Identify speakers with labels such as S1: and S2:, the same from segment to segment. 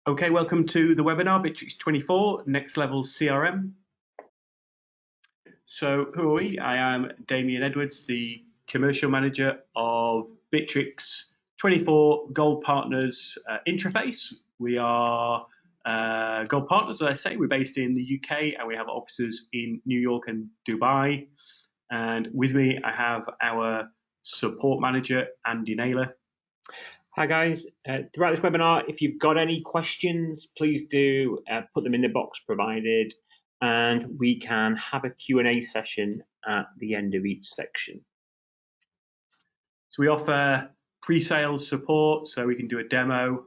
S1: Okay, welcome to the webinar, Bitrix24 Next Level CRM. So who are we? I am Damien Edwards, the Commercial Manager of Bitrix24 Gold Partners interface. We are Gold Partners, as I say. We're based in the UK and we have offices in New York and Dubai. And with me, I have our Support Manager, Andy Naylor.
S2: Hi guys, throughout this webinar, if you've got any questions, please do put them in the box provided and we can have a Q&A session at the end of each section.
S1: So we offer pre-sales support, so we can do a demo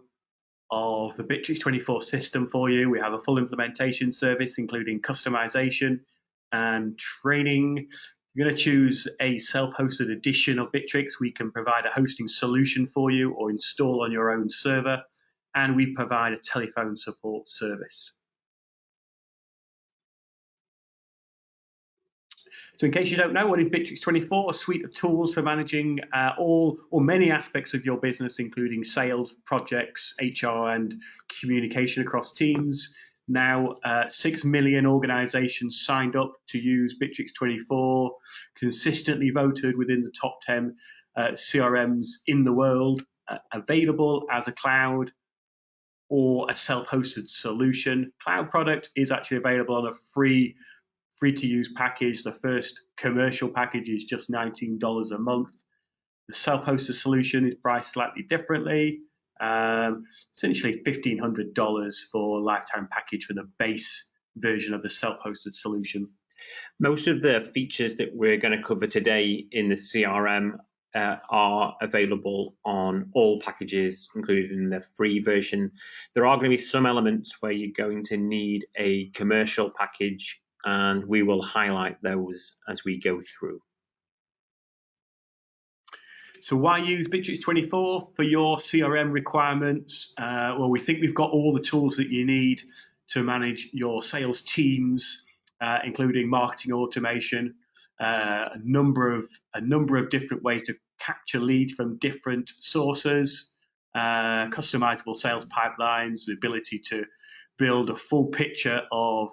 S1: of the Bitrix24 system for you. We have a full implementation service, including customization and training. If you're going to choose a self-hosted edition of Bitrix, we can provide a hosting solution for you or install on your own server, and we provide a telephone support service. So in case you don't know, what is Bitrix24? A suite of tools for managing all or many aspects of your business, including sales, projects, HR, and communication across teams. Now, 6 million organizations signed up to use Bitrix24, consistently voted within the top 10 CRMs in the world, available as a cloud or a self-hosted solution. Cloud product is actually available on a free to use package. The first commercial package is just $19 a month. The self-hosted solution is priced slightly differently, essentially $1,500 for a lifetime package for the base version of the self-hosted solution.
S2: Most of the features that we're going to cover today in the CRM are available on all packages, including the free version. There are going to be some elements where you're going to need a commercial package, and we will highlight those as we go through.
S1: So why use Bitrix24 for your CRM requirements? Well, we think we've got all the tools that you need to manage your sales teams, including marketing automation, a number of different ways to capture leads from different sources, customizable sales pipelines, the ability to build a full picture of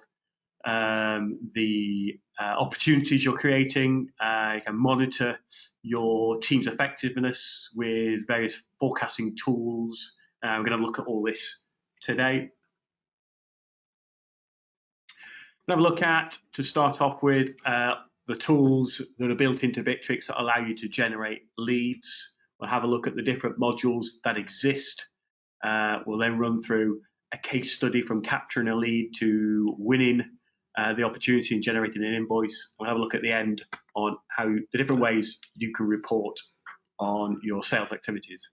S1: the opportunities you're creating. You can monitor your team's effectiveness with various forecasting tools. We're going to look at all this today. We'll have a look at, to start off with, the tools that are built into Bitrix that allow you to generate leads. We'll have a look at the different modules that exist. We'll then run through a case study from capturing a lead to winning the opportunity and generating an invoice. We'll have a look at the end on how the different ways you can report on your sales activities.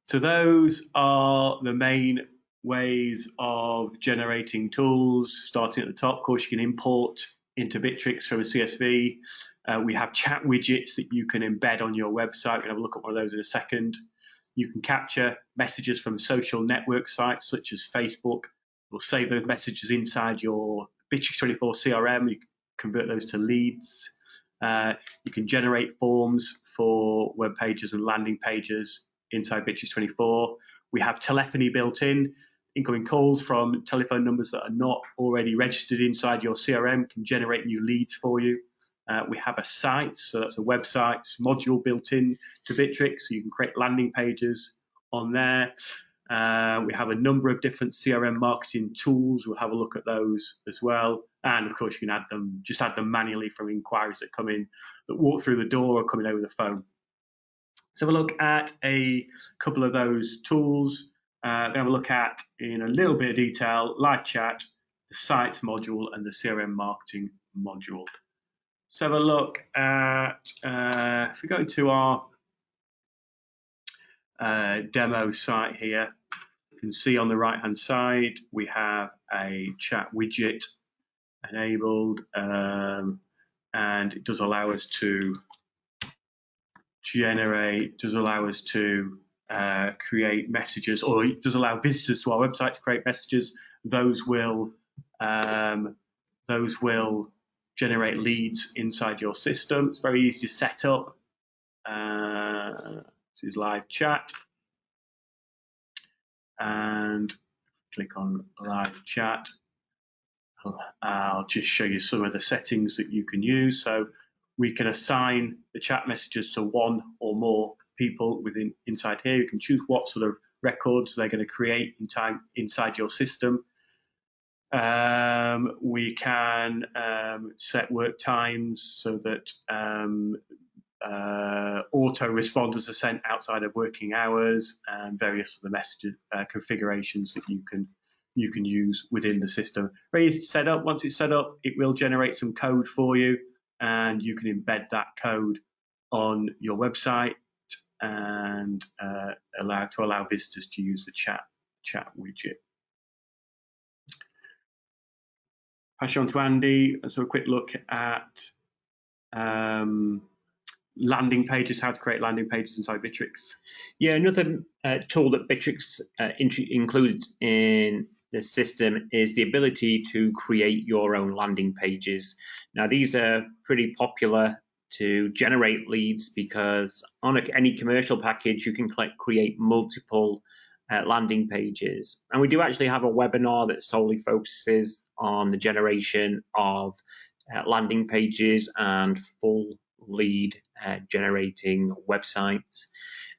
S1: So those are the main ways of generating tools. Starting at the top, of course, you can import into Bitrix from a CSV. We have chat widgets that you can embed on your website. We'll have a look at one of those in a second. You can capture messages from social network sites such as Facebook. We'll save those messages inside your Bitrix24 CRM. You can convert those to leads. You can generate forms for web pages and landing pages inside Bitrix24. We have telephony built in. Incoming calls from telephone numbers that are not already registered inside your CRM can generate new leads for you. We have a site, so that's a website module built in to Bitrix, so you can create landing pages on there. We have a number of different CRM marketing tools. We'll have a look at those as well. And of course, you can just add them manually from inquiries that come in, that walk through the door or coming over the phone. So have a look at a couple of those tools. Then have a look at, in a little bit of detail, live chat, the sites module, and the CRM marketing module. So have a look at, if we go to our demo site here, you can see on the right-hand side, we have a chat widget enabled, and it does allow us to create messages, or it does allow visitors to our website to create messages. Those will generate leads inside your system. It's very easy to set up. This is live chat. And click on live chat. I'll just show you some of the settings that you can use. So we can assign the chat messages to one or more people inside here. You can choose what sort of records they're going to create inside your system. We can set work times so that autoresponders are sent outside of working hours, and various other message configurations that you can use within the system. Very easy to set up. Once it's set up, it will generate some code for you, and you can embed that code on your website and allow visitors to use the chat widget. Pass you on to Andy. Let's have a quick look at landing pages, how to create landing pages inside Bitrix.
S2: Yeah, another tool that Bitrix includes in the system is the ability to create your own landing pages. Now, these are pretty popular to generate leads because on any commercial package, you can create multiple landing pages. And we do actually have a webinar that solely focuses on the generation of landing pages and full lead generating websites.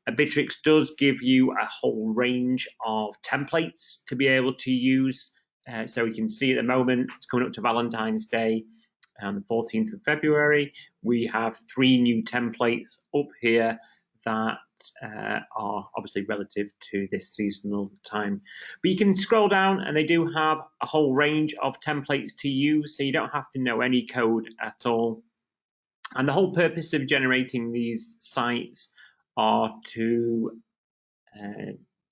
S2: Bitrix does give you a whole range of templates to be able to use. So you can see at the moment, it's coming up to Valentine's Day on the 14th of February. We have 3 new templates up here that are obviously relative to this seasonal time. But you can scroll down and they do have a whole range of templates to use, so you don't have to know any code at all. And the whole purpose of generating these sites are to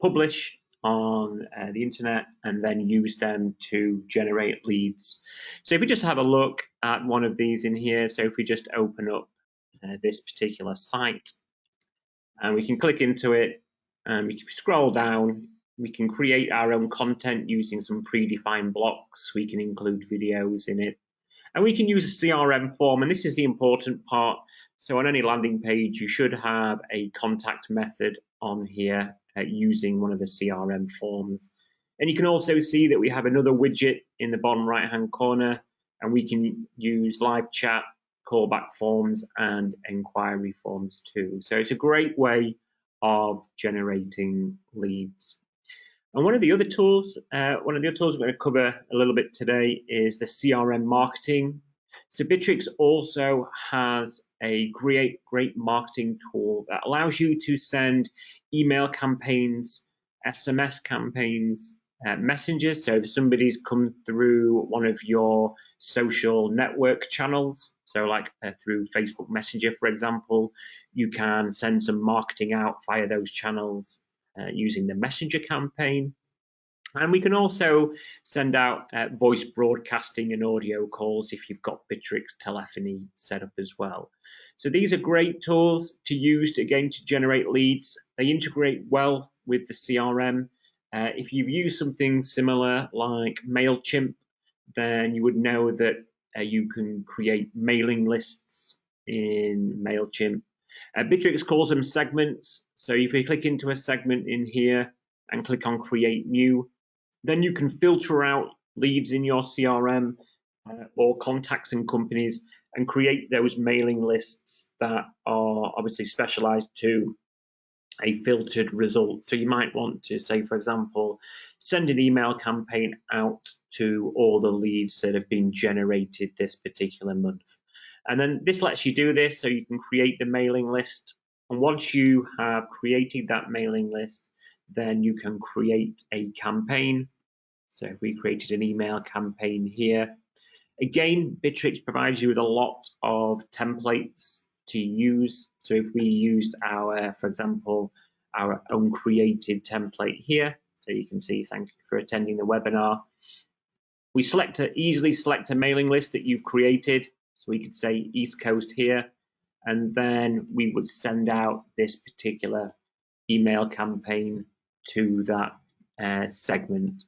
S2: publish on the internet and then use them to generate leads. So if we just have a look at one of these in here, so if we just open up this particular site, and we can click into it, and if you scroll down, we can create our own content using some predefined blocks. We can include videos in it. And we can use a CRM form, and this is the important part. So on any landing page, you should have a contact method on here using one of the CRM forms. And you can also see that we have another widget in the bottom right-hand corner, and we can use live chat, callback forms, and inquiry forms too. So it's a great way of generating leads. And one of the other tools we're going to cover a little bit today is the CRM marketing. So Bitrix also has a great marketing tool that allows you to send email campaigns, SMS campaigns, messengers. So if somebody's come through one of your social network channels, so like through Facebook Messenger, for example, you can send some marketing out via those channels using the Messenger campaign. And we can also send out voice broadcasting and audio calls if you've got Bitrix telephony set up as well. So these are great tools to use to generate leads. They integrate well with the CRM. If you've used something similar like MailChimp, then you would know that you can create mailing lists in MailChimp. Bitrix calls them segments. So if you click into a segment in here and click on Create New, then you can filter out leads in your CRM or contacts and companies and create those mailing lists that are obviously specialized to a filtered result. So you might want to say, for example, send an email campaign out to all the leads that have been generated this particular month. And then this lets you do this, so you can create the mailing list. And once you have created that mailing list, then you can create a campaign. So if we created an email campaign here, again, Bitrix provides you with a lot of templates to use. So if we used for example, our own created template here, so you can see, thank you for attending the webinar. We easily select a mailing list that you've created. So we could say East Coast here, and then we would send out this particular email campaign to that segment.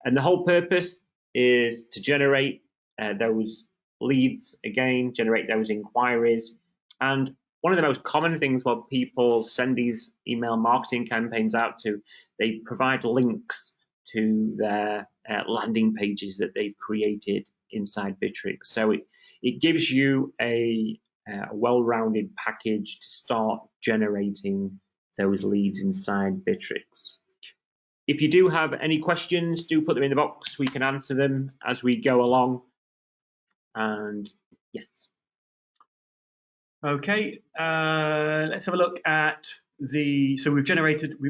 S2: And the whole purpose is to generate those leads, again, generate those inquiries. And one of the most common things when people send these email marketing campaigns out to, they provide links to their landing pages that they've created inside Bitrix. So it gives you a well-rounded package to start generating those leads inside Bitrix. If you do have any questions, do put them in the box. We can answer them as we go along. And yes.
S1: Okay, let's have a look at so we've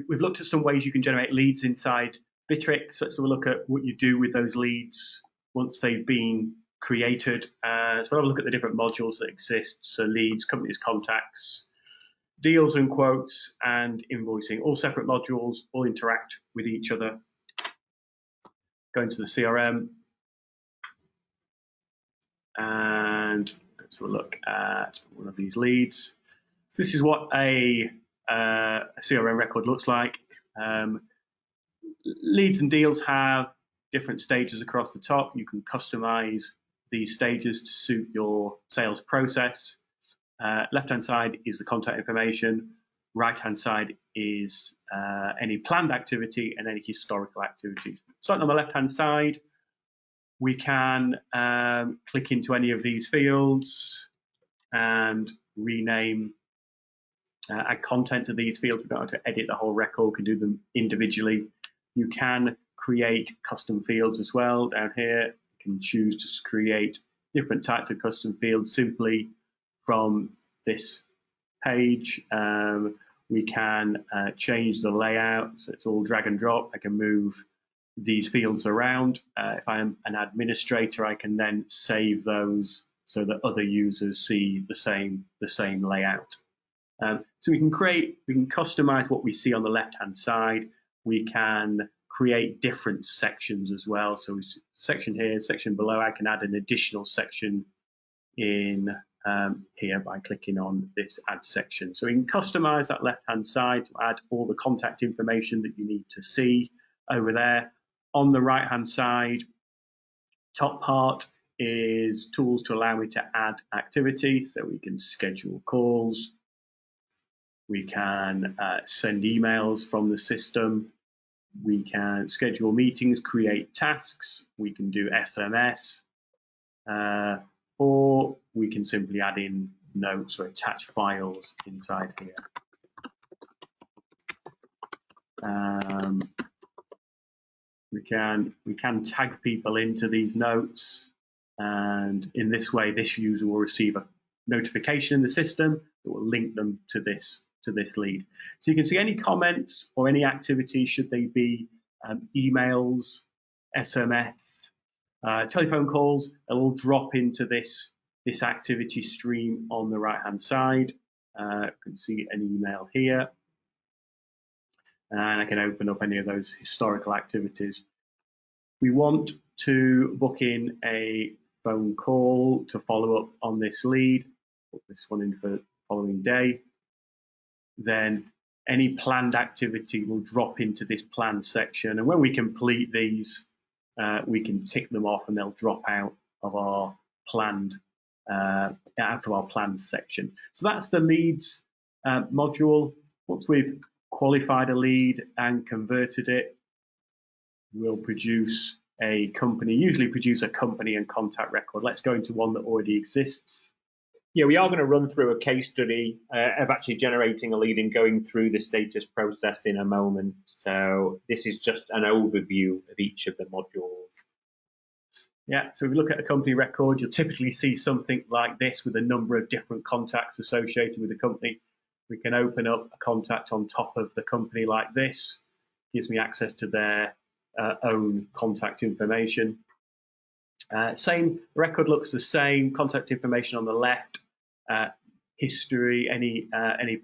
S1: looked at some ways you can generate leads inside Bitrix. Let's have a look at what you do with those leads once they've been created. So we'll have a look at the different modules that exist. So leads, companies, contacts, deals and quotes, and invoicing, all separate modules, all interact with each other. Go into the CRM, and let's have a look at one of these leads. So this is what a CRM record looks like. Leads and deals have different stages across the top. You can customize these stages to suit your sales process. Left-hand side is the contact information. Right-hand side is any planned activity and any historical activities. Starting on the left-hand side, we can click into any of these fields and rename, add content to these fields. We don't have to edit the whole record, we can do them individually. You can create custom fields as well down here. You can choose to create different types of custom fields simply from this page. We can change the layout, so it's all drag and drop. I can move these fields around. If I am an administrator, I can then save those so that other users see the same layout. So we can customize what we see on the left-hand side. We can create different sections as well. So section here, section below, I can add an additional section in here by clicking on this add section. So we can customize that left-hand side to add all the contact information that you need to see over there. On the right-hand side, top part is tools to allow me to add activity. So we can schedule calls. We can send emails from the system. We can schedule meetings, create tasks. We can do SMS. Or we can simply add in notes or attach files inside here. We can tag people into these notes, and in this way, this user will receive a notification in the system that will link them to this lead. So you can see any comments or any activities, should they be emails, SMS, telephone calls, they'll all drop into this activity stream on the right-hand side. You can see an email here. And I can open up any of those historical activities. We want to book in a phone call to follow up on this lead. Put this one in for the following day. Then any planned activity will drop into this planned section. And when we complete these, we can tick them off and they'll drop out of our planned section. So that's the leads module. Once we've qualified a lead and converted it, we'll produce a company, usually produce a company and contact record. Let's go into one that already exists.
S2: Yeah, we are going to run through a case study of actually generating a lead and going through the status process in a moment. So this is just an overview of each of the modules.
S1: Yeah, so if we look at a company record, you'll typically see something like this with a number of different contacts associated with the company. We can open up a contact on top of the company like this. Gives me access to their own contact information. Same record looks the same. Contact information on the left. History, any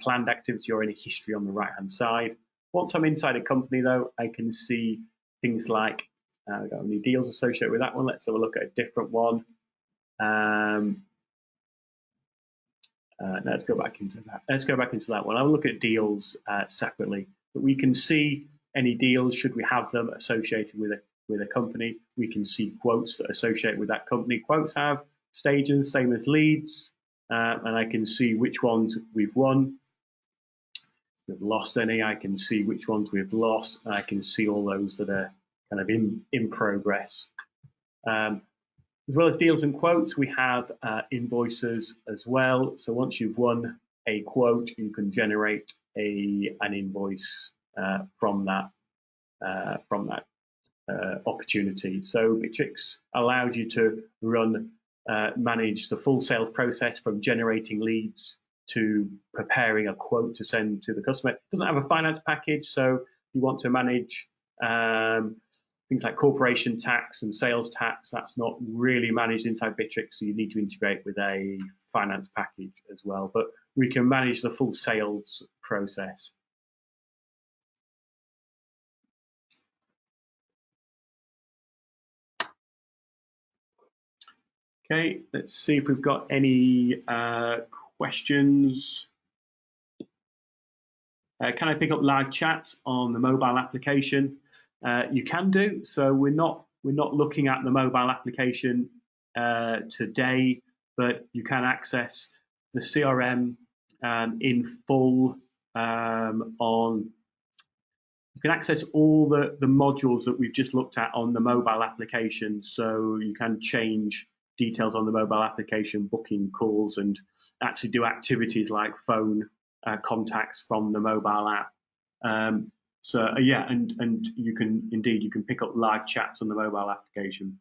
S1: planned activity or any history on the right-hand side. Once I'm inside a company, though, I can see things like we've got any deals associated with that one. Let's have a look at a different one. Let's go back into that. Let's go back into that one. I'll look at deals separately, but we can see any deals should we have them associated with a company. We can see quotes that associate with that company. Quotes have stages, same as leads, and I can see which ones we've won. If we've lost any, I can see which ones we've lost, and I can see all those that are kind of in progress. As well as deals and quotes, we have invoices as well. So once you've won a quote, you can generate an invoice from that opportunity. So Bitrix allows you to manage the full sales process from generating leads to preparing a quote to send to the customer. It doesn't have a finance package, so if you want to manage things like corporation tax and sales tax, that's not really managed inside Bitrix, so you need to integrate with a finance package as well. But we can manage the full sales process. Okay, let's see if we've got any questions. Can I pick up live chat on the mobile application? You can do. So we're not looking at the mobile application today, but you can access the CRM in full on. You can access all the modules that we've just looked at on the mobile application. So you can change details on the mobile application, booking calls, and actually do activities like phone contacts from the mobile app. So yeah, and you can pick up live chats on the mobile application.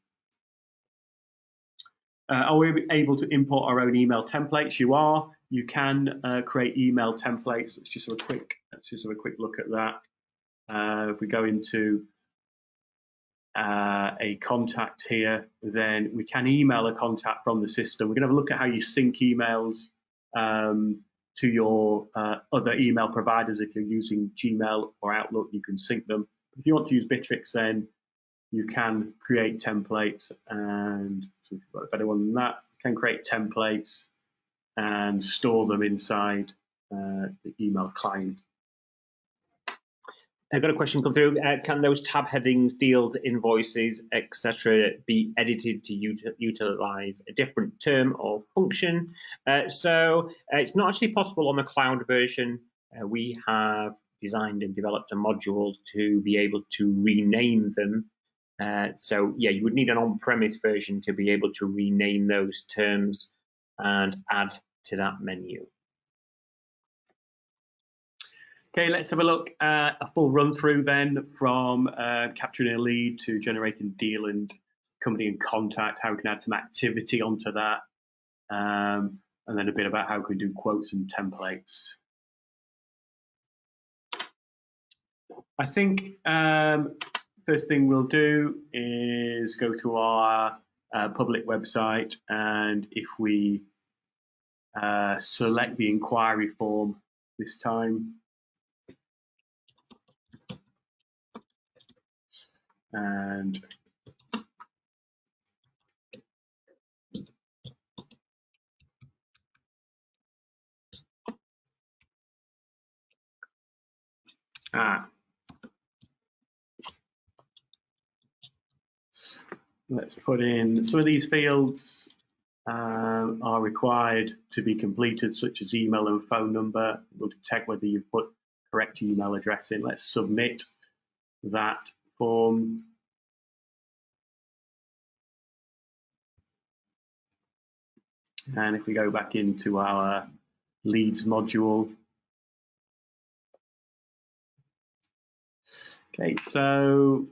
S1: Are we able to import our own email templates? You are. You can create email templates. Let's just have a quick look at that. If we go into a contact here, then we can email a contact from the system. We're going to have a look at how you sync emails to your other email providers. If you're using Gmail or Outlook, you can sync them. If you want to use Bitrix, then you can create templates, and so if you've got a better one than that, you can create templates and store them inside the email client.
S2: I've got a question come through. Can those tab headings, deals, invoices, etc., be edited to utilize a different term or function? So it's not actually possible on the cloud version. We have designed and developed a module to be able to rename them. So yeah, you would need an on-premise version to be able to rename those terms and add to that menu.
S1: Okay, let's have a look at a full run through then from capturing a lead to generating deal and company and contact, how we can add some activity onto that, and then a bit about how we can do quotes and templates. I think first thing we'll do is go to our public website, and if we select the inquiry form this time, and let's put in some of these fields are required to be completed, such as email and phone number. We'll detect whether you've put correct email address in. Let's submit that form. And if we go back into our leads module, okay, so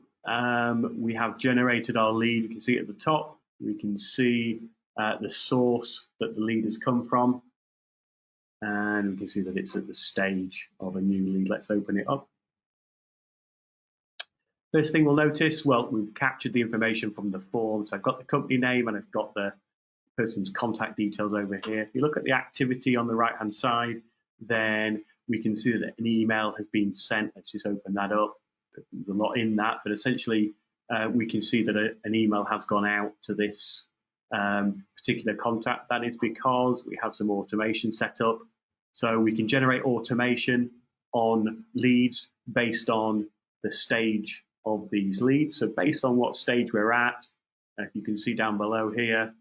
S1: we have generated our lead. You can see at the top, we can see the source that the lead has come from, and we can see that it's at the stage of a new lead. Let's open it up. First thing we'll notice, well, we've captured the information from the form. So I've got the company name and I've got the person's contact details over here. If you look at the activity on the right-hand side, then we can see that an email has been sent. Let's just open that up. There's a lot in that, but essentially we can see that an email has gone out to this particular contact. That is because we have some automation set up. So we can generate automation on leads based on the stage of these leads. So based on what stage we're at, if you can see down below here,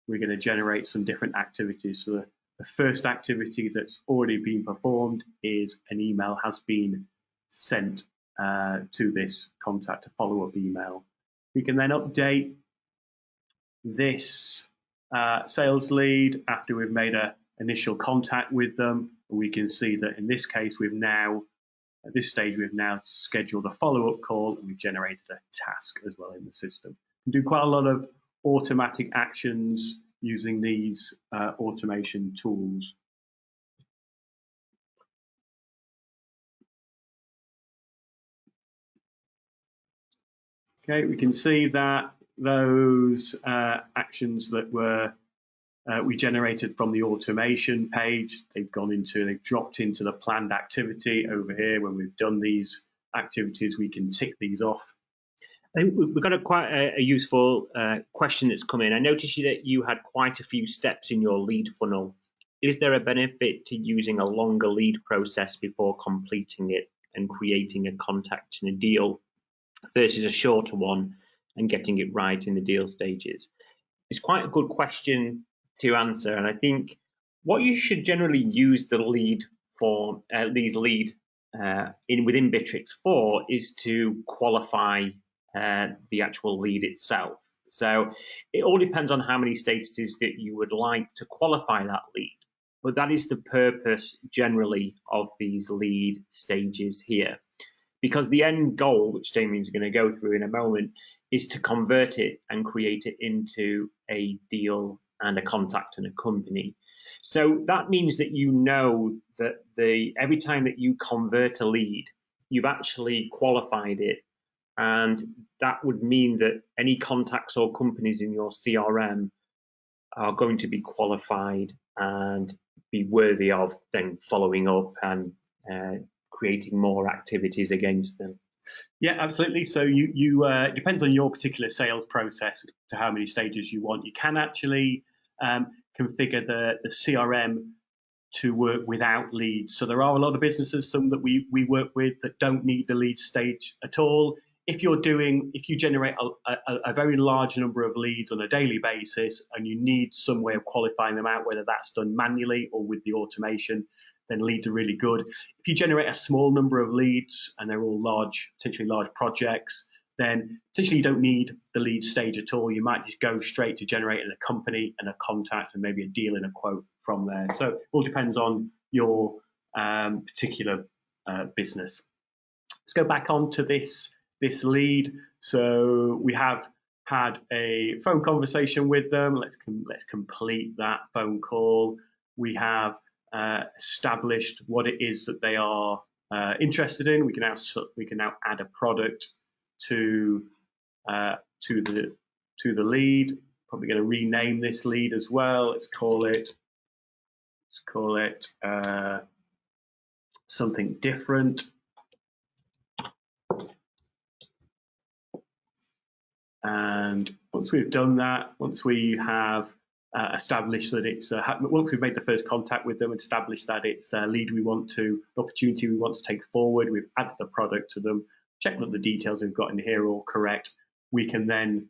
S1: we're going to generate some different activities. So the first activity that's already been performed is an email has been sent to this contact, a follow-up email. We can then update this sales lead after we've made an initial contact with them. We can see that in this case, at this stage, we've now scheduled a follow-up call and we've generated a task as well in the system. We can do quite a lot of automatic actions using these automation tools. Okay, we can see that those actions that were we generated from the automation page, they've dropped into the planned activity over here. When we've done these activities, we can tick these off.
S2: I think we've got quite a useful question that's come in. I noticed that you had quite a few steps in your lead funnel. Is there a benefit to using a longer lead process before completing it and creating a contact and a deal versus a shorter one and getting it right in the deal stages? It's quite a good question to answer, and I think what you should generally use the lead for within Bitrix for is to qualify the actual lead itself. So it all depends on how many stages that you would like to qualify that lead, but that is the purpose generally of these lead stages here, because the end goal, which Damien's going to go through in a moment, is to convert it and create it into a deal and a contact and a company. So that means that you know that every time that you convert a lead, you've actually qualified it, and that would mean that any contacts or companies in your CRM are going to be qualified and be worthy of then following up and creating more activities against them.
S1: Yeah, absolutely. So it depends on your particular sales process to how many stages you want. You can actually configure the CRM to work without leads. So there are a lot of businesses, some that we work with, that don't need the lead stage at all. If you generate a very large number of leads on a daily basis and you need some way of qualifying them out, whether that's done manually or with the automation, then leads are really good. If you generate a small number of leads and they're all potentially large projects, then potentially you don't need the lead stage at all. You might just go straight to generating a company and a contact and maybe a deal and a quote from there. So it all depends on your particular business. Let's go back onto this lead. So we have had a phone conversation with them. Let's complete that phone call. We have established what it is that they are interested in. We can now add a product to the lead. Probably going to rename this lead as well. Let's call it something different. And once we've done that, once we have established that it's once we've made the first contact with them and established that it's a lead opportunity we want to take forward, we've added the product to them, checked that the details we've got in here are all correct, we can then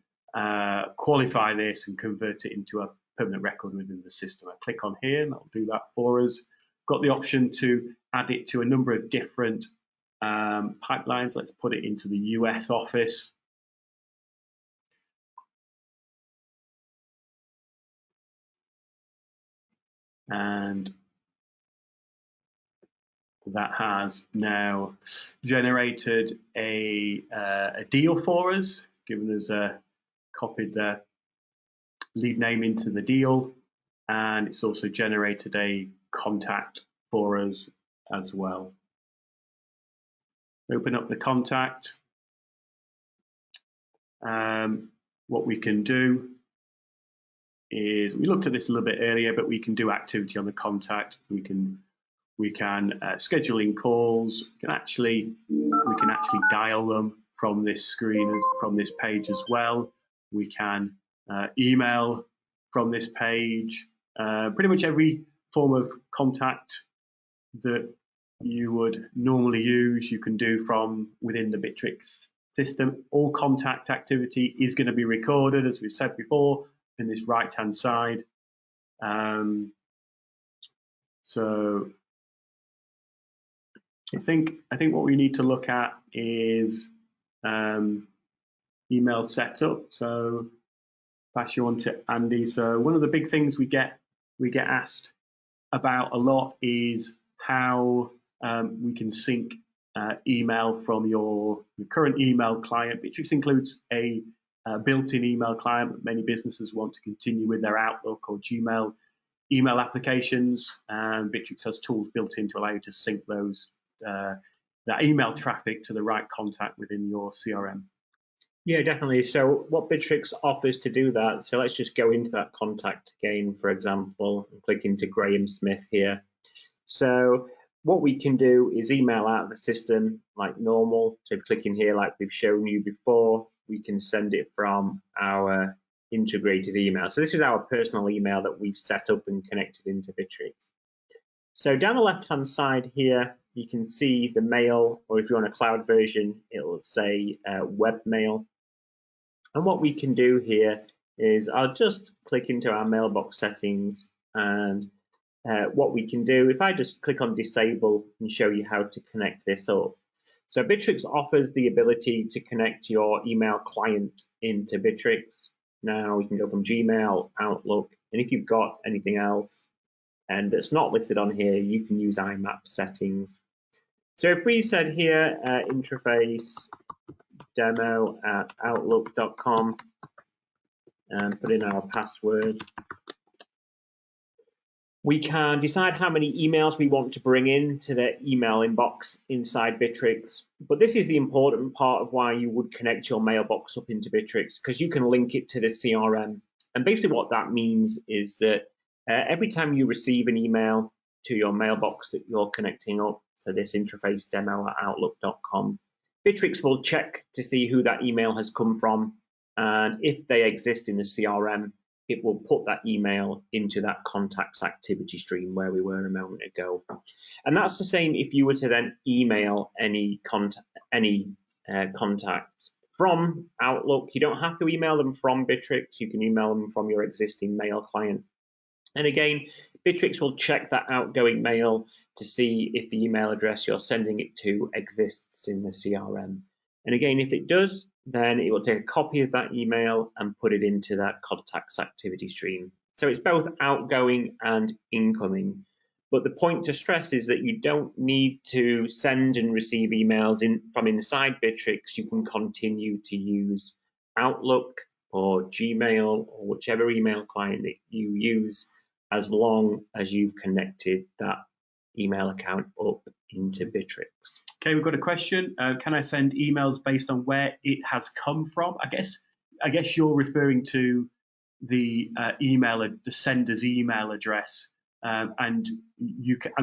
S1: qualify this and convert it into a permanent record within the system. I click on here and that'll do that for us. Got the option to add it to a number of different pipelines. Let's put it into the US office. And that has now generated a deal for us, given us copied the lead name into the deal, and it's also generated a contact for us as well. Open up the contact. What we can do is, we looked at this a little bit earlier, but we can do activity on the contact. We can schedule in calls. We can actually dial them from this screen, from this page as well. We can email from this page. Pretty much every form of contact that you would normally use, you can do from within the Bitrix system. All contact activity is going to be recorded, as we've said before. this right-hand side. So I think what we need to look at is email setup. So pass you on to Andy. So one of the big things we get asked about a lot is how we can sync email from your current email client. Bitrix includes a built-in email client that many businesses want to continue with their Outlook or Gmail email applications, and Bitrix has tools built in to allow you to sync those that email traffic to the right contact within your CRM.
S2: Yeah, definitely. So what Bitrix offers to do that, so let's just go into that contact again, for example, and click into Graham Smith here. So what we can do is email out of the system like normal. So if you click in here like we've shown you before, we can send it from our integrated email. So this is our personal email that we've set up and connected into Bitrix. So down the left-hand side here, you can see the mail, or if you're on a cloud version, it will say webmail. And what we can do here is I'll just click into our mailbox settings, and what we can do, if I just click on disable and show you how to connect this up. So Bitrix offers the ability to connect your email client into Bitrix. Now we can go from Gmail, Outlook, and if you've got anything else and that's not listed on here, you can use IMAP settings. So if we said here, interface demo at outlook.com and put in our password, we can decide how many emails we want to bring into the email inbox inside Bitrix. But this is the important part of why you would connect your mailbox up into Bitrix, because you can link it to the CRM. And basically what that means is that every time you receive an email to your mailbox that you're connecting up for this interface demo at outlook.com, Bitrix will check to see who that email has come from. And if they exist in the CRM, it will put that email into that contacts activity stream where we were a moment ago. And that's the same if you were to then email any contacts from Outlook. You don't have to email them from Bitrix. You can email them from your existing mail client. And again, Bitrix will check that outgoing mail to see if the email address you're sending it to exists in the CRM. And again, if it does, then it will take a copy of that email and put it into that contacts activity stream. So it's both outgoing and incoming. But the point to stress is that you don't need to send and receive emails from inside Bitrix. You can continue to use Outlook or Gmail or whichever email client that you use, as long as you've connected that email account up into Bitrix.
S1: Okay, we've got a question. Can I send emails based on where it has come from? I guess you're referring to the the sender's email address, and you can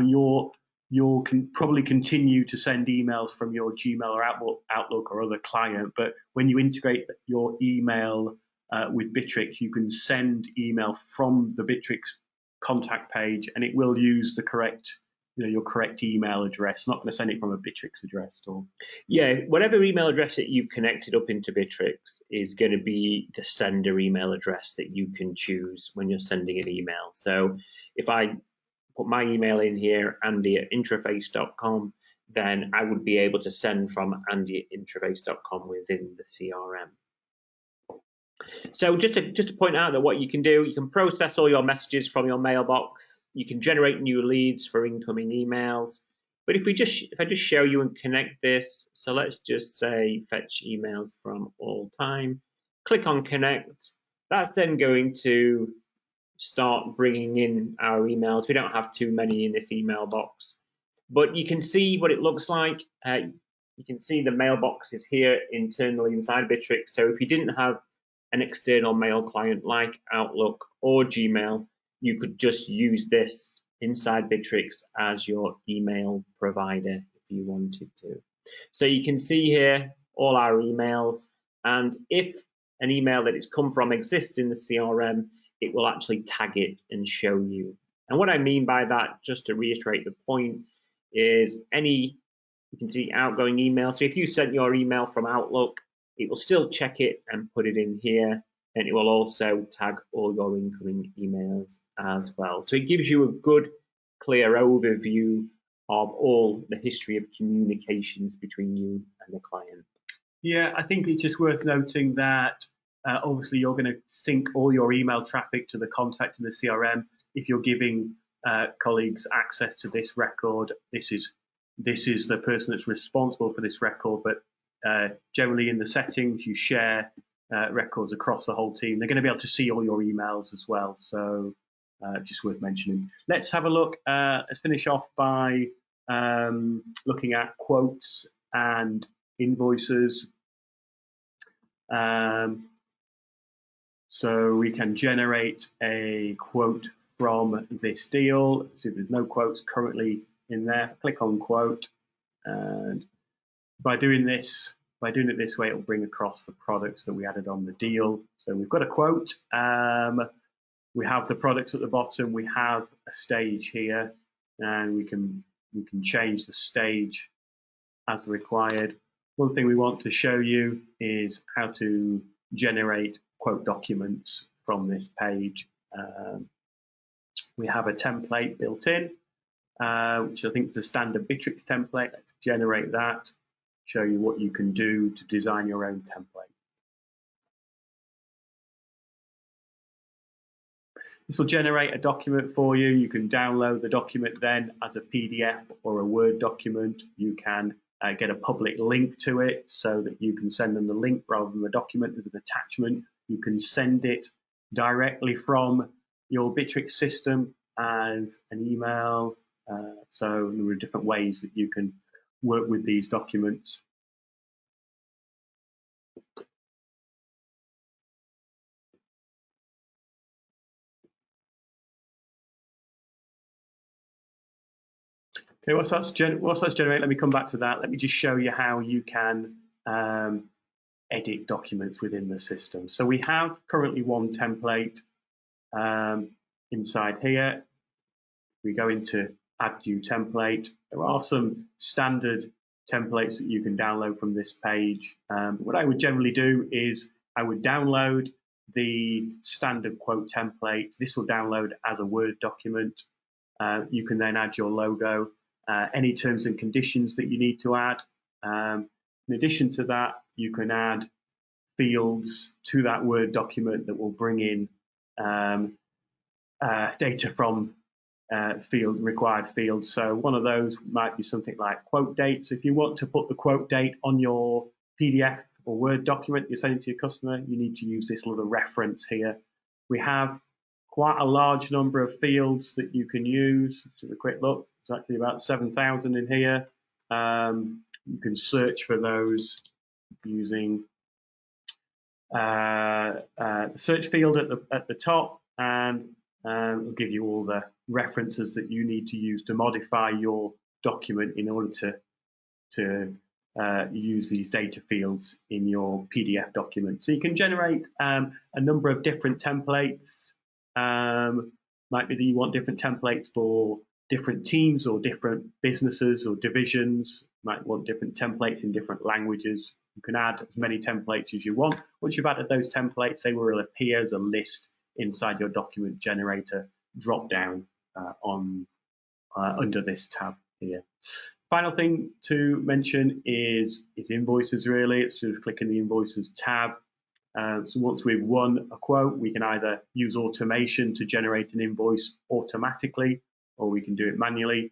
S1: probably continue to send emails from your Gmail or Outlook or other client. But when you integrate your email with Bitrix, you can send email from the Bitrix contact page, and it will use the correct, your correct email address. Not going to send it from a Bitrix address at all.
S2: Yeah, whatever email address that you've connected up into Bitrix is going to be the sender email address that you can choose when you're sending an email. So if I put my email in here, andy@intraface.com, then I would be able to send from andy@intraface.com within the CRM. So just to point out that what you can do, you can process all your messages from your mailbox. You can generate new leads for incoming emails. But if I just show you and connect this, so let's just say fetch emails from all time. Click on connect. That's then going to start bringing in our emails. We don't have too many in this email box, but you can see what it looks like. You can see the mailbox is here internally inside Bitrix. So if you didn't have an external mail client like Outlook or Gmail, you could just use this inside Bitrix as your email provider if you wanted to. So you can see here all our emails, and if an email that it's come from exists in the CRM, it will actually tag it and show you. And what I mean by that, just to reiterate the point, is you can see outgoing email. So if you sent your email from Outlook, it will still check it and put it in here. and it will also tag all your incoming emails as well. So it gives you a good, clear overview of all the history of communications between you and the client.
S1: Yeah, I think it's just worth noting that obviously you're going to sync all your email traffic to the contact in the CRM. If you're giving colleagues access to this record, this is the person that's responsible for this record, but generally in the settings you share records across the whole team. They're going to be able to see all your emails as well, so just worth mentioning. Let's have a look. Let's finish off by looking at quotes and invoices. So we can generate a quote from this deal. See, there's no quotes currently in there. Click on quote, and by doing it this way, it'll bring across the products that we added on the deal. So we've got a quote. We have the products at the bottom. We have a stage here, and we can change the stage as required. One thing we want to show you is how to generate quote documents from this page. We have a template built in, which I think is the standard Bitrix template. Let's generate that, show you what you can do to design your own template. This will generate a document for you. You can download the document then as a PDF or a Word document. You can get a public link to it so that you can send them the link rather than the document as an attachment. You can send it directly from your Bitrix system as an email. So there are different ways that you can work with these documents. Okay, once that's generated, let me come back to that. Let me just show you how you can edit documents within the system. So we have currently one template inside here. We go into Add New Template. There are some standard templates that you can download from this page. What I would generally do is I would download the standard quote template. This will download as a Word document. You can then add your logo, any terms and conditions that you need to add. In addition to that, you can add fields to that Word document that will bring in data from required fields. So one of those might be something like quote date. So if you want to put the quote date on your PDF or Word document you're sending to your customer, you need to use this little reference here. We have quite a large number of fields that you can use. Let's have a quick look. It's actually about 7,000 in here. You can search for those using the search field at the top, and it'll give you all the references that you need to use to modify your document in order to use these data fields in your PDF document. So you can generate a number of different templates. Might be that you want different templates for different teams or different businesses or divisions. You might want different templates in different languages. You can add as many templates as you want. Once you've added those templates, they will appear as a list inside your document generator drop down under this tab here. Final thing to mention is invoices, really. It's just clicking the invoices tab. So once we've won a quote, we can either use automation to generate an invoice automatically, or we can do it manually.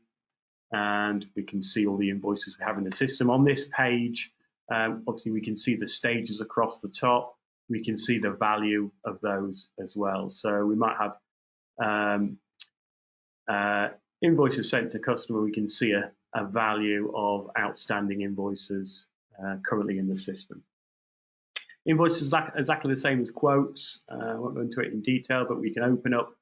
S1: And we can see all the invoices we have in the system. On this page, obviously we can see the stages across the top. We can see the value of those as well. So we might have invoices sent to customer. We can see a value of outstanding invoices currently in the system. Invoices are exactly the same as quotes. I won't go into it in detail, but we can open up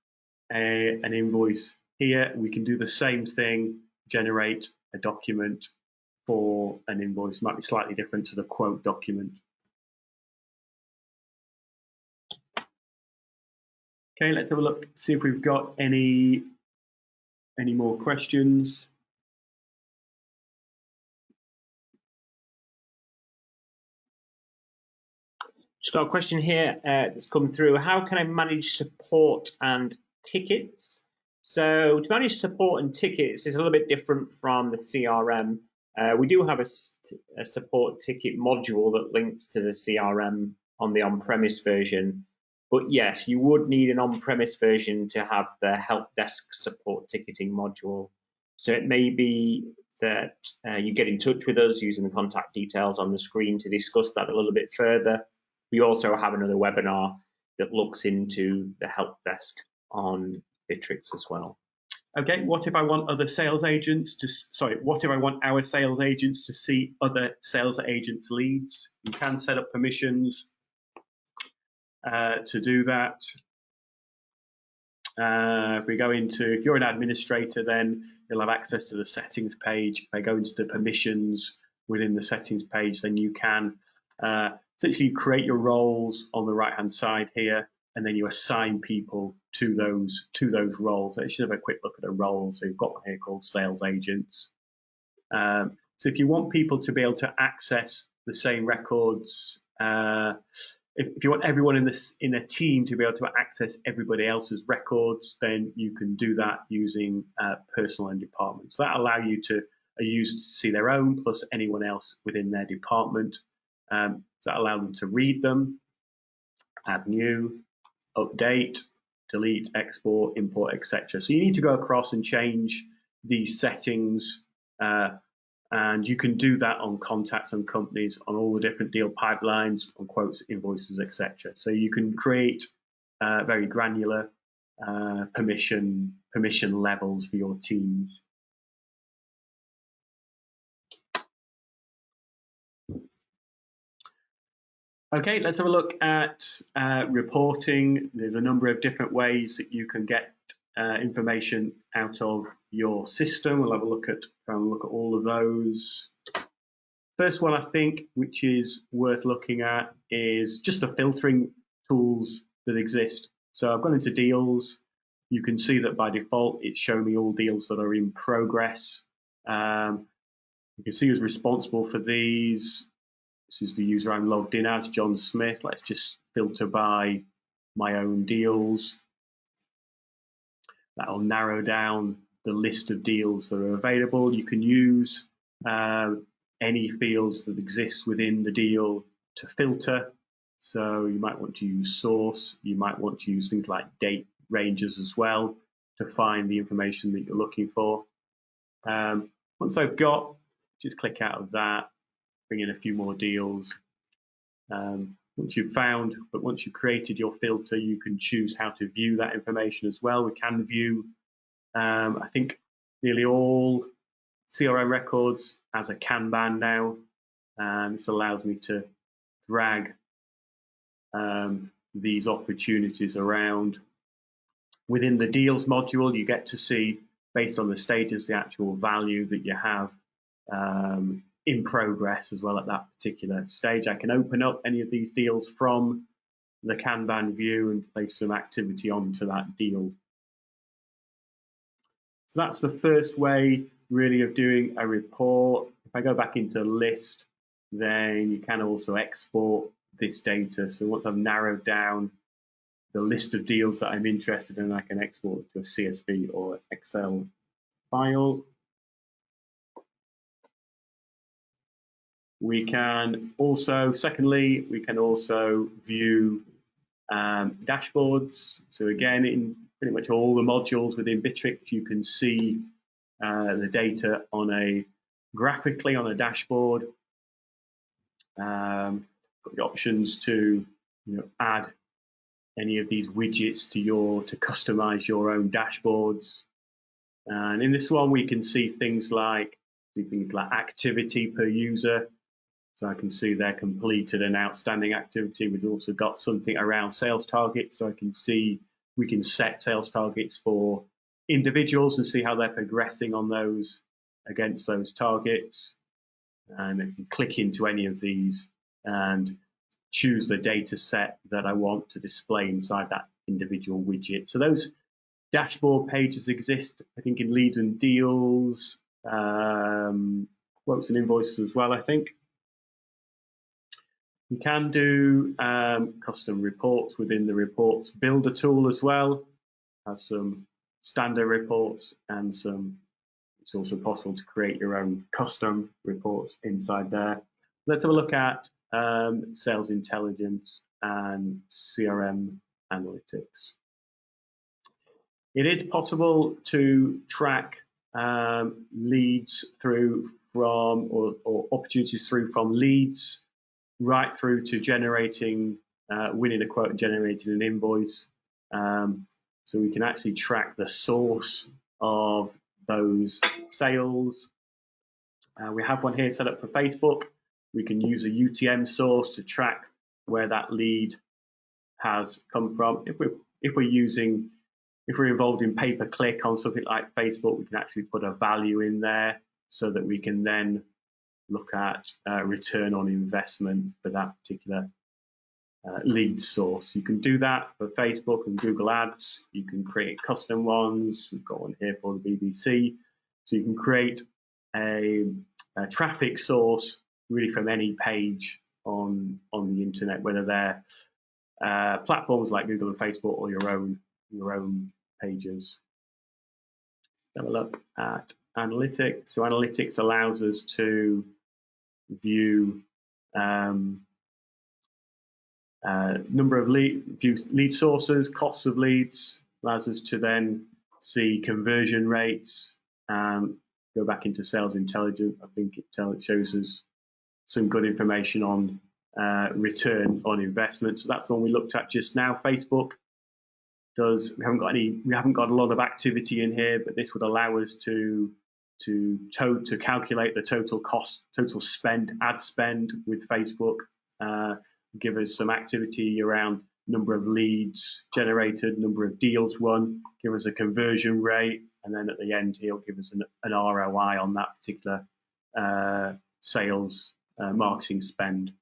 S1: an invoice here. We can do the same thing, generate a document for an invoice. It might be slightly different to the quote document. Okay, let's have a look, see if we've got any more questions.
S2: Just Just got a question here that's come through. How can I manage support and tickets? So to manage support and tickets is a little bit different from the CRM. We do have a support ticket module that links to the CRM on the on-premise version. But yes, you would need an on-premise version to have the help desk support ticketing module. So it may be that you get in touch with us using the contact details on the screen to discuss that a little bit further. We also have another webinar that looks into the help desk on Bitrix as well.
S1: Okay, what if I want other sales agents to, what if I want our sales agents to see other sales agents' leads? You can set up permissions to do that. If we go into, if you're an administrator, then you'll have access to the settings page. If I go into the permissions within the settings page, then you can essentially create your roles on the right-hand side here, and then you assign people to those roles. Let's just have a quick look at the roles. So you've got one here called sales agents. So if you want people to be able to access the same records, if you want everyone in a team to be able to access everybody else's records, then you can do that using personal and department. So that allow you to a user to see their own plus anyone else within their department. So that allows them to read them, add new, update, delete, export, import, etc. So you need to go across and change these settings, and you can do that on contacts and companies, on all the different deal pipelines, on quotes, invoices, etc. So you can create very granular permission levels for your teams. Okay, let's have a look at reporting. There's a number of different ways that you can get information out of your system. We'll have a look at all of those. First one, I think, which is worth looking at, is just the filtering tools that exist. So I've gone into deals. You can see that by default, it's showing me all deals that are in progress. You can see who's responsible for these. This is the user I'm logged in as, John Smith. Let's just filter by my own deals. That'll narrow down the list of deals that are available. You can use any fields that exist within the deal to filter. So you might want to use source. You might want to use things like date ranges as well to find the information that you're looking for. Once I've got, just click out of that, bring in a few more deals. Once you've created your filter, you can choose how to view that information as well. We can view, I think, nearly all CRM records as a Kanban now, and this allows me to drag these opportunities around. Within the deals module, you get to see, based on the status, the actual value that you have in progress as well at that particular stage. I can open up any of these deals from the Kanban view and place some activity onto that deal. So that's the first way really of doing a report. If I go back into list, then you can also export this data. So once I've narrowed down the list of deals that I'm interested in, I can export it to a CSV or Excel file. We can also, secondly, we can also view dashboards. So again, in pretty much all the modules within Bitrix, you can see the data graphically on a dashboard. Got the options to add any of these widgets to customize your own dashboards. And in this one, we can see things like activity per user. So I can see their completed and outstanding activity. We've also got something around sales targets. So I can see we can set sales targets for individuals and see how they're progressing on those against those targets. And I can click into any of these and choose the data set that I want to display inside that individual widget. So those dashboard pages exist, I think, in leads and deals, quotes and invoices as well, I think. You can do custom reports within the reports builder tool as well. Has some standard reports and some. It's also possible to create your own custom reports inside there. Let's have a look at sales intelligence and CRM analytics. It is possible to track leads through from or opportunities through from leads right through to generating, winning a quote and generating an invoice. So we can actually track the source of those sales. We have one here set up for Facebook. We can use a UTM source to track where that lead has come from. If we're involved in pay-per-click on something like Facebook, we can actually put a value in there so that we can then look at return on investment for that particular lead source. You can do that for Facebook and Google Ads. You can create custom ones. We've got one here for the BBC. So you can create a traffic source really from any page on the internet, whether they're platforms like Google and Facebook or your own pages. Have a look at analytics. So analytics allows us to view number of lead sources, costs of leads, allows us to then see conversion rates. Go back into sales intelligence. I think it shows us some good information on return on investment. So that's one we looked at just now. Facebook does. We haven't got a lot of activity in here, but this would allow us to calculate the total cost, total spend, ad spend with Facebook. Give us some activity around number of leads generated, number of deals won, give us a conversion rate, and then at the end he'll give us an ROI on that particular sales marketing spend.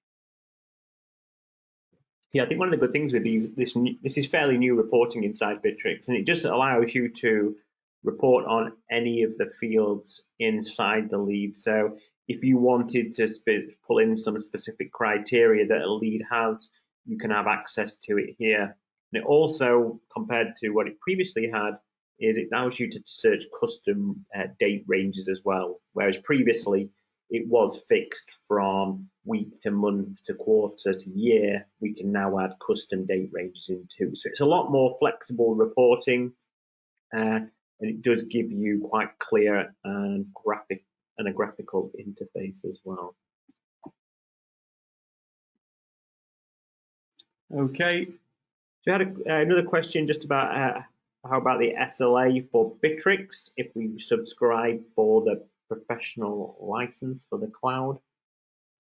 S2: Yeah, I think one of the good things with this is fairly new reporting inside Bitrix, and it just allows you to report on any of the fields inside the lead. So if you wanted to pull in some specific criteria that a lead has, you can have access to it here. And it also, compared to what it previously had, is it allows you to search custom date ranges as well, whereas previously it was fixed from week to month to quarter to year. We can now add custom date ranges in too. So it's a lot more flexible reporting, and it does give you quite clear and a graphical interface as well.
S1: Okay.
S2: So I had another question just about how about the SLA for Bitrix if we subscribe for the professional license for the cloud?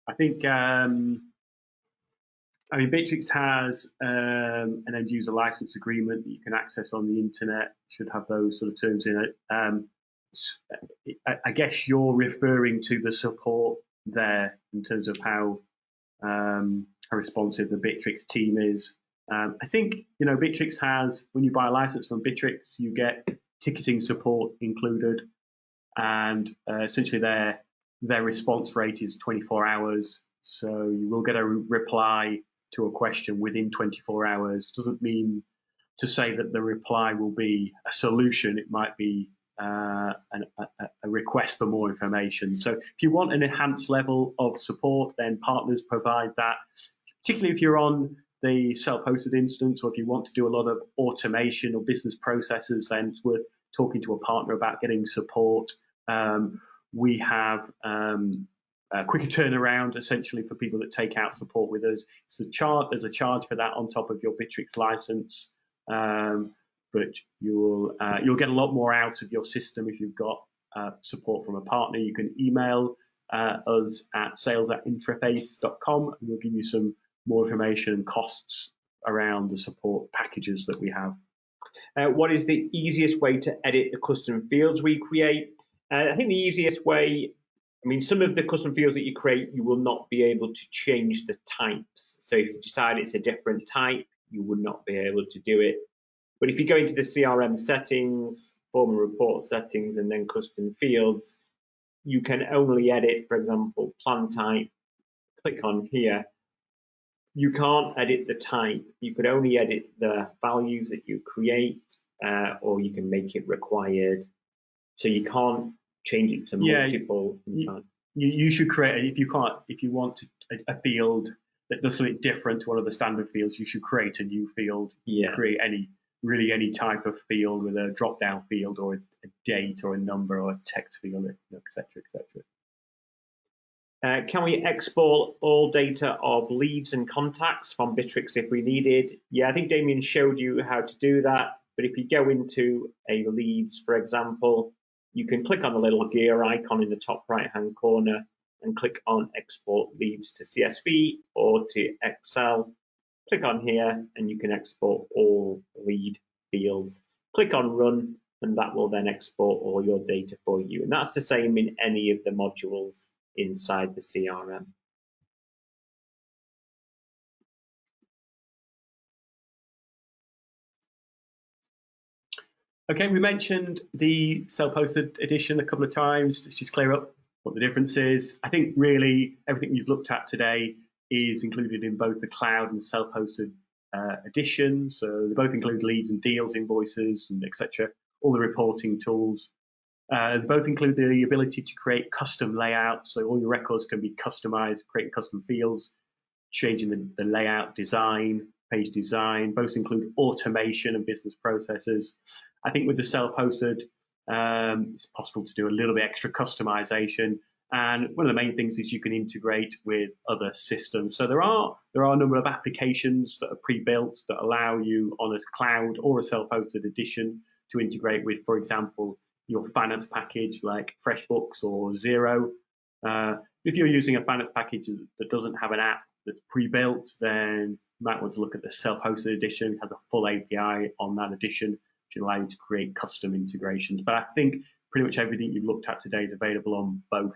S1: I think Bitrix has an end user license agreement that you can access on the internet. Should have those sort of terms in it. I guess you're referring to the support there in terms of how responsive the Bitrix team is. I think Bitrix has, when you buy a license from Bitrix, you get ticketing support included, and essentially their response rate is 24 hours. So you will get a reply to a question within 24 hours. Doesn't mean to say that the reply will be a solution. It might be a request for more information. So if you want an enhanced level of support, then partners provide that, particularly if you're on the self-hosted instance, or if you want to do a lot of automation or business processes, then it's worth talking to a partner about getting support. We have a quicker turnaround essentially for people that take out support with us. There's a charge for that on top of your Bitrix license, but you'll get a lot more out of your system if you've got support from a partner. You can email us at sales@intraface.com, and we'll give you some more information and costs around the support packages that we have.
S2: What is the easiest way to edit the custom fields we create? I think the easiest way, some of the custom fields that you create, you will not be able to change the types. So if you decide it's a different type, you would not be able to do it. But if you go into the CRM settings, form and report settings, and then custom fields, you can only edit, for example, plan type. Click on here, You can't edit the type. You could only edit the values that you create, or you can make it required. So you can't change it to multiple.
S1: You should create, if you want a field that does something different to one of the standard fields, you should create a new field. Create any type of field with a drop down field or a date or a number or a text field, etc., etc.
S2: Can we export all data of leads and contacts from Bitrix if we needed? Yeah, I think Damien showed you how to do that. But if you go into a leads, for example, you can click on the little gear icon in the top right-hand corner and click on Export Leads to CSV or to Excel. Click on here and you can export all lead fields. Click on Run and that will then export all your data for you. And that's the same in any of the modules inside the CRM.
S1: Okay, we mentioned the self-hosted edition a couple of times. Let's just clear up what the difference is. I think really everything you've looked at today is included in both the cloud and self-hosted edition. So they both include leads and deals, invoices, and etc. All the reporting tools. They both include the ability to create custom layouts. So all your records can be customized, creating custom fields, changing the layout design, page design. Both include automation and business processes. I think with the self-hosted, it's possible to do a little bit extra customization. And one of the main things is you can integrate with other systems. So there are a number of applications that are pre-built that allow you on a cloud or a self-hosted edition to integrate with, for example, your finance package like FreshBooks or Xero. If you're using a finance package that doesn't have an app that's pre-built, then you might want to look at the self-hosted edition. It has a full API on that edition, which allows you to create custom integrations. But I think pretty much everything you've looked at today is available on both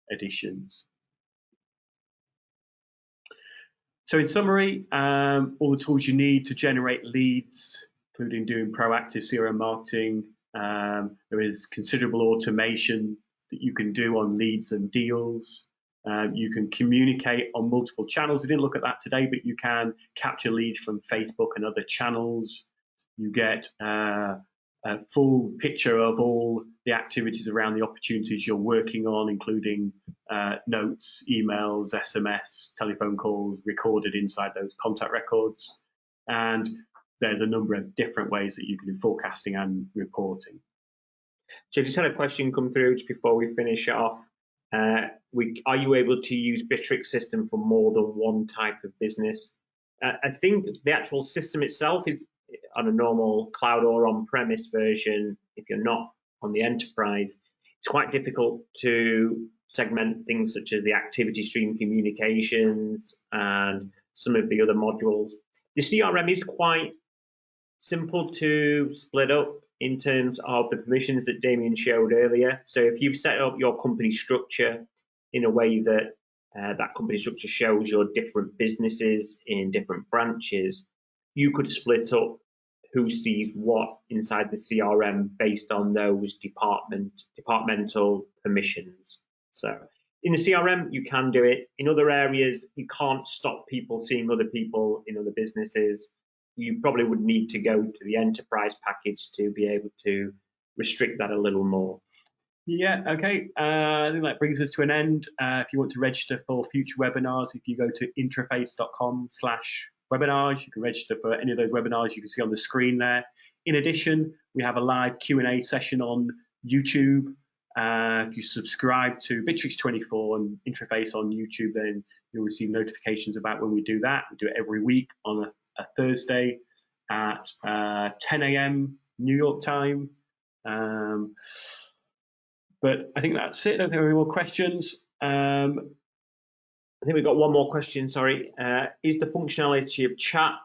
S1: editions. So in summary, all the tools you need to generate leads, including doing proactive CRM marketing. There is considerable automation that you can do on leads and deals. You can communicate on multiple channels. We didn't look at that today, but you can capture leads from Facebook and other channels. You get a full picture of all the activities around the opportunities you're working on, including notes, emails, SMS, telephone calls recorded inside those contact records. And there's a number of different ways that you can do forecasting and reporting.
S2: So just had a question come through just before we finish off. Are you able to use Bitrix system for more than one type of business? I think the actual system itself is on a normal cloud or on-premise version. If you're not on the enterprise, it's quite difficult to segment things such as the activity stream communications and some of the other modules. The CRM is quite simple to split up in terms of the permissions that Damien showed earlier. So if you've set up your company structure in a way that that company structure shows your different businesses in different branches, you could split up who sees what inside the CRM based on those departmental permissions. So in the CRM, you can do it. In other areas, you can't stop people seeing other people in other businesses. You probably would need to go to the enterprise package to be able to restrict that a little more.
S1: Yeah, okay. I think that brings us to an end. If you want to register for future webinars, if you go to intraface.com/webinars, you can register for any of those webinars you can see on the screen there. In addition, we have a live Q&A session on YouTube. If you subscribe to Bitrix24 and Intraface on YouTube, then you'll receive notifications about when we do that. We do it every week on a Thursday at 10 a.m. New York time. But I think that's it. I don't think there are any more questions.
S2: I think we've got one more question, sorry. Is the functionality of chat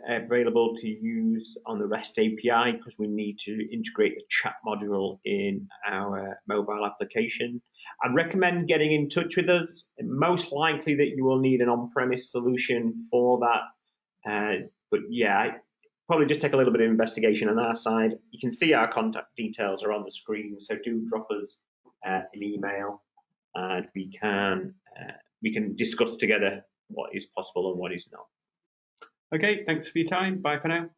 S2: available to use on the REST API? Because we need to integrate the chat module in our mobile application. I'd recommend getting in touch with us. Most likely that you will need an on-premise solution for that. But yeah, probably just take a little bit of investigation on our side. You can see our contact details are on the screen, so do drop us an email and we can discuss together what is possible and what is not.
S1: Okay, thanks for your time. Bye for now.